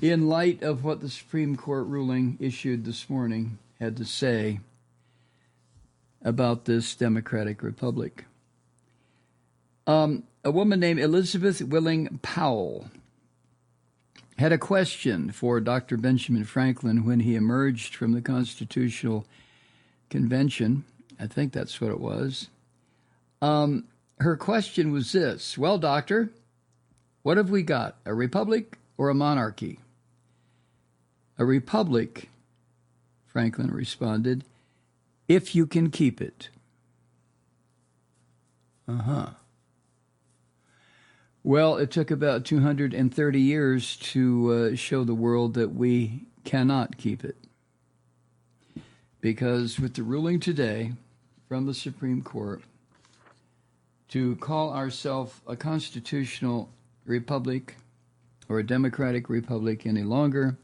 in light of what the Supreme Court ruling issued this morning had to say about this democratic republic. A woman named Elizabeth Willing Powell had a question for Dr. Benjamin Franklin when he emerged from the Constitutional Convention. I think that's what it was. Her question was this: well, doctor, what have we got, a republic or a monarchy? A republic, Franklin responded, if you can keep it. Well, it took about 230 years to show the world that we cannot keep it. Because with the ruling today from the Supreme Court, to call ourselves a constitutional republic or a democratic republic any longer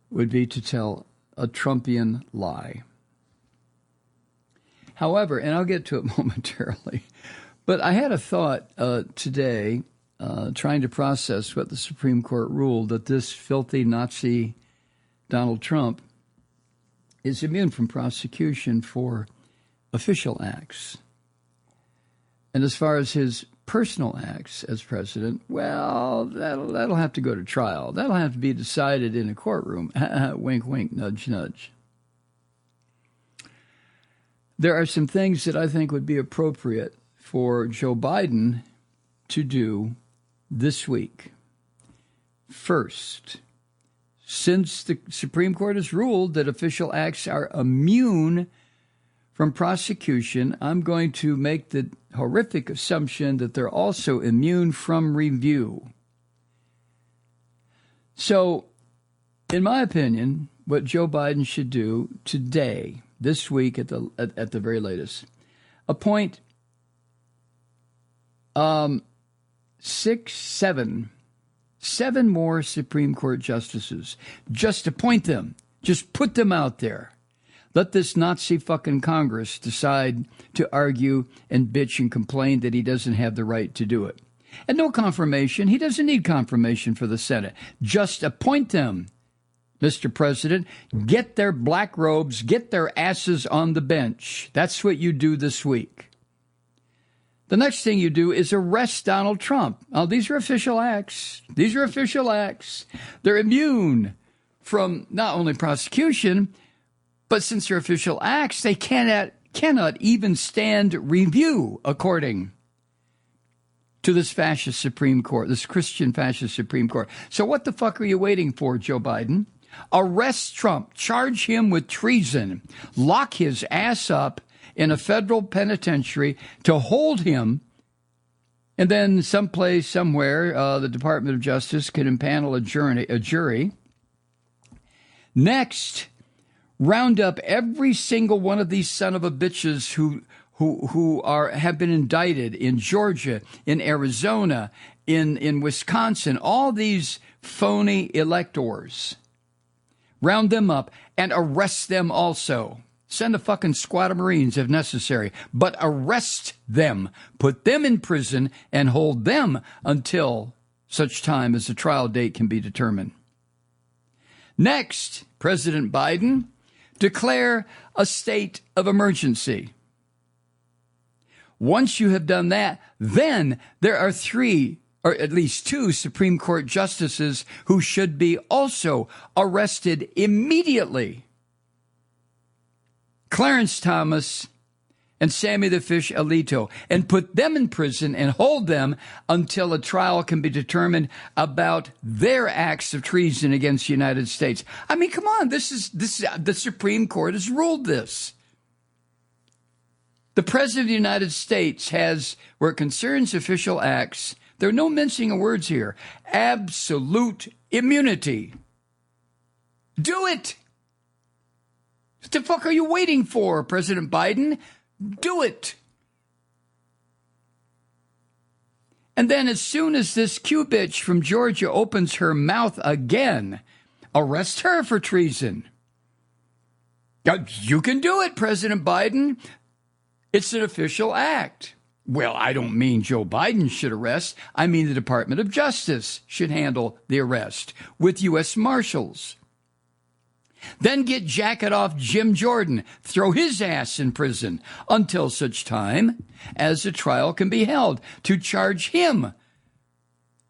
would be to tell a Trumpian lie. However, and I'll get to it momentarily, but I had a thought today trying to process what the Supreme Court ruled, that this filthy Nazi Donald Trump is immune from prosecution for official acts. And as far as his personal acts as president, well, that'll have to go to trial. That'll have to be decided in a courtroom. Wink, wink, nudge, nudge. There are some things that I think would be appropriate for Joe Biden to do this week. First, since the Supreme Court has ruled that official acts are immune from prosecution, I'm going to make the horrific assumption that they're also immune from review. So, in my opinion, what Joe Biden should do today, this week at the very latest, appoint seven more Supreme Court justices. Just appoint them. Just put them out there. Let this Nazi fucking Congress decide to argue and bitch and complain that he doesn't have the right to do it. And no confirmation. He doesn't need confirmation for the Senate. Just appoint them, Mr. President. Get their black robes, get their asses on the bench. That's what you do this week. The next thing you do is arrest Donald Trump. Now, these are official acts. These are official acts. They're immune from not only prosecution, but since they're official acts, they cannot even stand review, according to this fascist Supreme Court, this Christian fascist Supreme Court. So what the fuck are you waiting for, Joe Biden? Arrest Trump, charge him with treason, lock his ass up in a federal penitentiary to hold him, and then someplace, somewhere, the Department of Justice can impanel a jury. Next, round up every single one of these son of a bitches who have been indicted in Georgia, in Arizona, in Wisconsin, all these phony electors. Round them up and arrest them also. Send a fucking squad of Marines if necessary, but arrest them, put them in prison, and hold them until such time as the trial date can be determined. Next, President Biden, declare a state of emergency. Once you have done that, then there are 3, or at least 2 Supreme Court justices who should be also arrested immediately. Clarence Thomas and Sammy the Fish Alito, and put them in prison and hold them until a trial can be determined about their acts of treason against the United States. I mean, come on, this is the Supreme Court has ruled this. The President of the United States has, where it concerns official acts, there are no mincing of words here, absolute immunity. Do it. What the fuck are you waiting for, President Biden? Do it. And then as soon as this Q bitch from Georgia opens her mouth again, arrest her for treason. You can do it, President Biden. It's an official act. Well, I don't mean Joe Biden should arrest. I mean the Department of Justice should handle the arrest with U.S. Marshals. Then get jacket off Jim Jordan, throw his ass in prison until such time as a trial can be held to charge him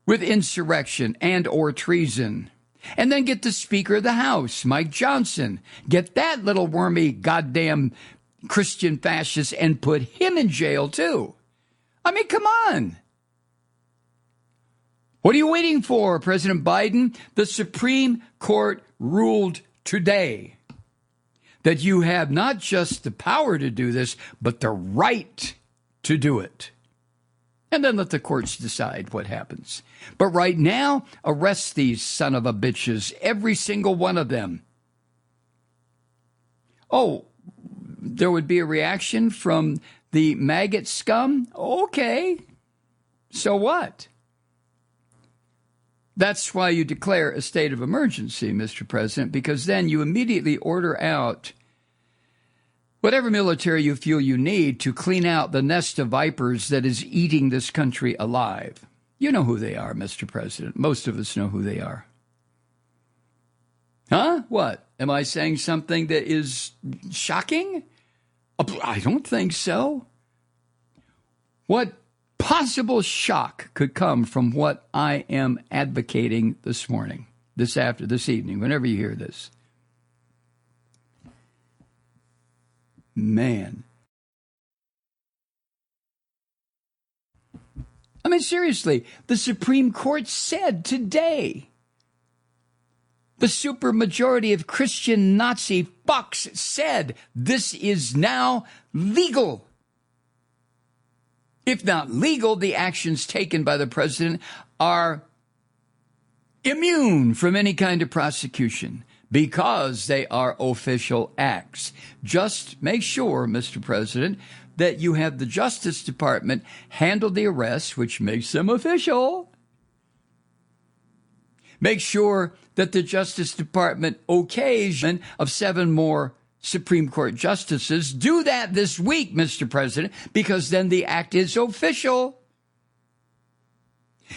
with insurrection and or treason. And then get the Speaker of the House, Mike Johnson, get that little wormy goddamn Christian fascist and put him in jail too. I mean, come on. What are you waiting for, President Biden? The Supreme Court ruled today that you have not just the power to do this, but the right to do it. And then let the courts decide what happens. But right now, arrest these son of a bitches, every single one of them. Oh, there would be a reaction from the maggot scum? Okay. So what? That's why you declare a state of emergency, Mr. President, because then you immediately order out whatever military you feel you need to clean out the nest of vipers that is eating this country alive. You know who they are, Mr. President. Most of us know who they are. Huh? What? Am I saying something that is shocking? I don't think so. What possible shock could come from what I am advocating this morning, this evening, whenever you hear this? Man. I mean, seriously, the Supreme Court said today the supermajority of Christian Nazi fucks said this is now legal. If not legal, the actions taken by the president are immune from any kind of prosecution because they are official acts. Just make sure, Mr. President, that you have the Justice Department handle the arrests, which makes them official. Make sure that the Justice Department okays of 7 more Supreme Court justices. Do that this week, Mr. President, because then the act is official.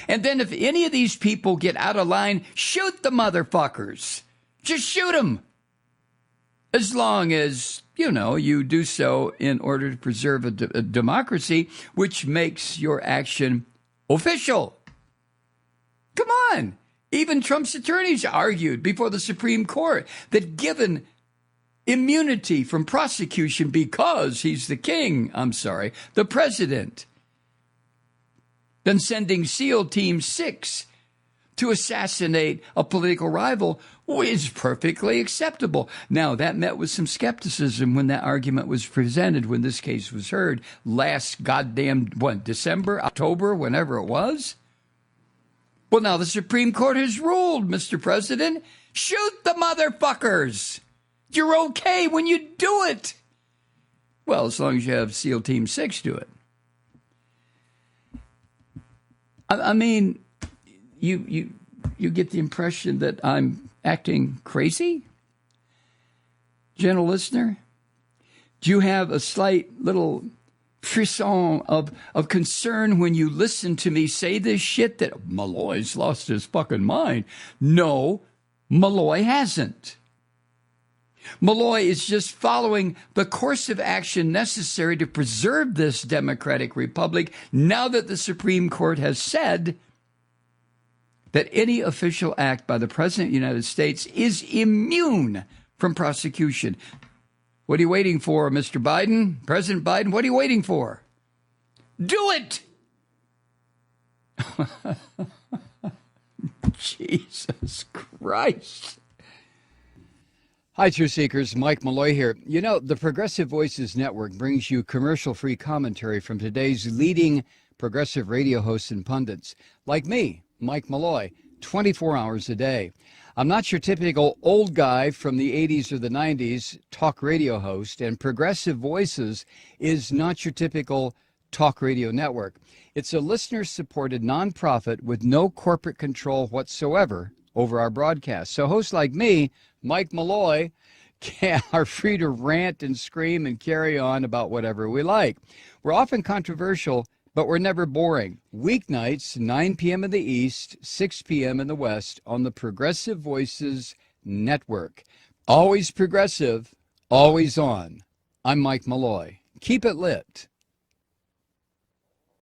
And then if any of these people get out of line, shoot the motherfuckers. Just shoot them. As long as, you do so in order to preserve a democracy, which makes your action official. Come on. Even Trump's attorneys argued before the Supreme Court that given immunity from prosecution because he's the president, then sending SEAL Team 6 to assassinate a political rival is perfectly acceptable. Now, that met with some skepticism when that argument was presented, when this case was heard last goddamn, December, October, whenever it was. Well, now the Supreme Court has ruled, Mr. President, shoot the motherfuckers. You're okay when you do it. Well, as long as you have SEAL Team 6 do it. I mean, you get the impression that I'm acting crazy? Gentle listener, do you have a slight little frisson of concern when you listen to me say this shit that Malloy's lost his fucking mind? No, Malloy hasn't. Malloy is just following the course of action necessary to preserve this democratic republic now that the Supreme Court has said that any official act by the President of the United States is immune from prosecution. What are you waiting for, Mr. Biden? President Biden, what are you waiting for? Do it! Jesus Christ. Hi, Truth Seekers. Mike Malloy here. The Progressive Voices Network brings you commercial-free commentary from today's leading progressive radio hosts and pundits, like me, Mike Malloy, 24 hours a day. I'm not your typical old guy from the 80s or the 90s talk radio host, and Progressive Voices is not your typical talk radio network. It's a listener-supported nonprofit with no corporate control whatsoever over our broadcast. So hosts like me, Mike Malloy, are free to rant and scream and carry on about whatever we like. We're often controversial, but we're never boring. Weeknights, 9 p.m. in the East, 6 p.m. in the West, on the Progressive Voices Network. Always progressive, always on. I'm Mike Malloy. Keep it lit.